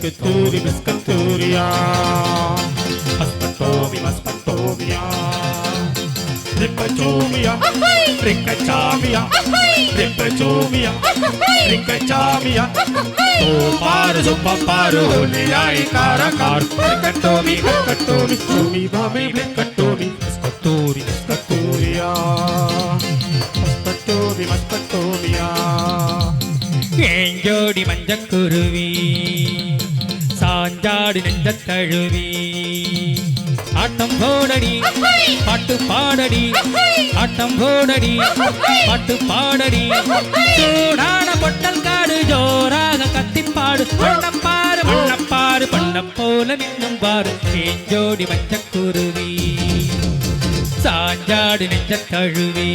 Mascaturi, Mascaturia, Mascatomi, Mascatomia, Ricachomia, Ricachamia, Ricachomia, Ricachamia, Soparu, Liai, Caracar, Ricatomi, Ricatomi, Sumi, Bami, Ricatomi, Mascaturi, Mascaturia, Mascatomi, Mascatomia. ஏஞ்சோடி மஞ்சக்குருவி சாஞ்சாடு நெஞ்ச தழுவி ஆட்டம் போடடி பாட்டு பாடடி ஆட்டம் போடடி பாட்டு பாடடி சூடான பொட்டல் காடு ஜோராக கத்திப்பாடு பண்ணப்பாரு பண்ணப்பாரு பண்ண போல நின்னும் பாரு ஏஞ்சோடி மஞ்சக்குருவி சாஞ்சாடு நெஞ்ச தழுவி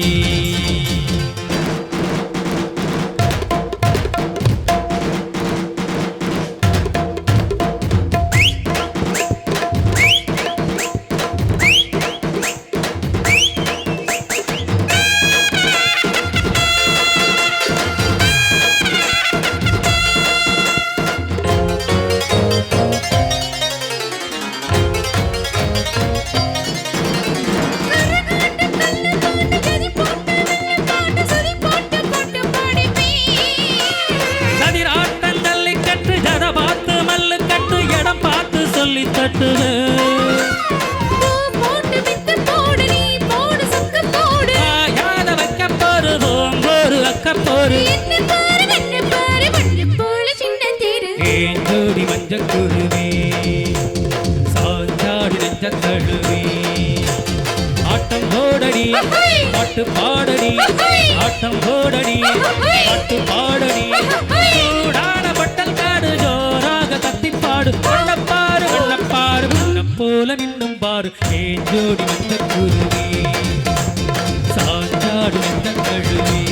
ஏஞ்சோடி மஞ்சக்குருவி சாஞ்சாடி நெஞ்ச தழுவி ஆட்டம் போடடி பாட்டு பாடடி ஆட்டம் போடடி பாட்டு பாடடி சூடான பட்டல் காடு ஜோராக கத்திப்பாடு பண்ணப்பாரு பண்ணப்பாரு பண்ண போல நின்னும் பாரு ஏஞ்சோடி மஞ்சக்குருவி சாஞ்சாடி நெஞ்ச தழுவி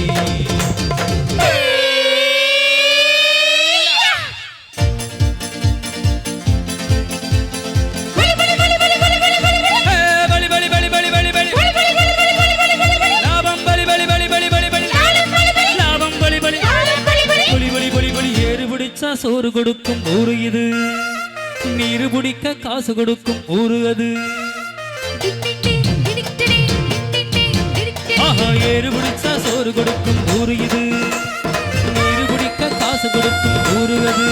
சோறு கொடுக்கும் ஊரு இது நீரு பிடிக்க காசு கொடுக்கும் ஊரு அது ஆஹா ஏறு பிடிச்சா சோறு கொடுக்கும் ஊரு இது நீரு பிடிக்க காசு கொடுக்கும் ஊரு அது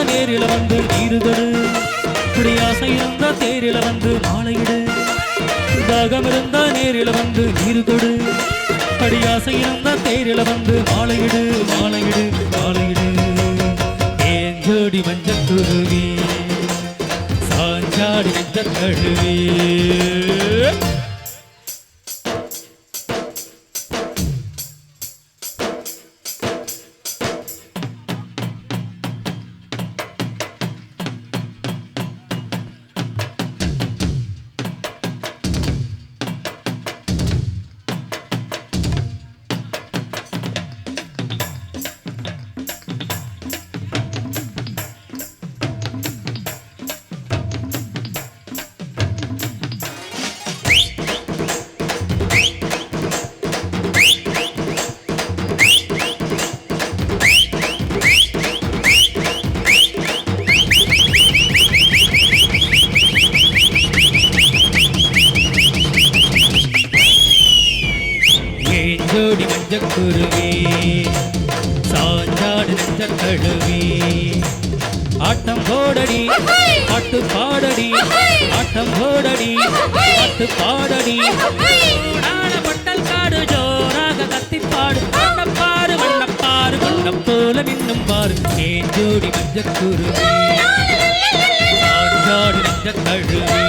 தேரில வந்து நீருகடு குடியாசை இருந்தா தேரில வந்து மாலையிடு தாகம் இருந்தா நேரில வந்து நீருகடு படியாசை இருந்தா தேரில வந்து மாலையிடு மாலையிடு மாலையிடு ஏஞ்சோடி மஞ்சக்குருவி சாஞ்சாடி நெஞ்ச தழுவி ஏஞ்சோடி மஞ்சக்குருவி சாஞ்சாடு நெஞ்ச தழுவி ஆட்டம் போடடி பாட்டு பாடடி ஆட்டம் போடடி பாட்டு பாடடி பட்டல் காடு ஜோராக கத்திப்பாடு பண்ணப்பாரு பண்ணப்பாரு பண்ண போல நின்னும் பாரு ஏஞ்சோடி மஞ்சக்குருவி சாஞ்சாடு நெஞ்ச தழுவி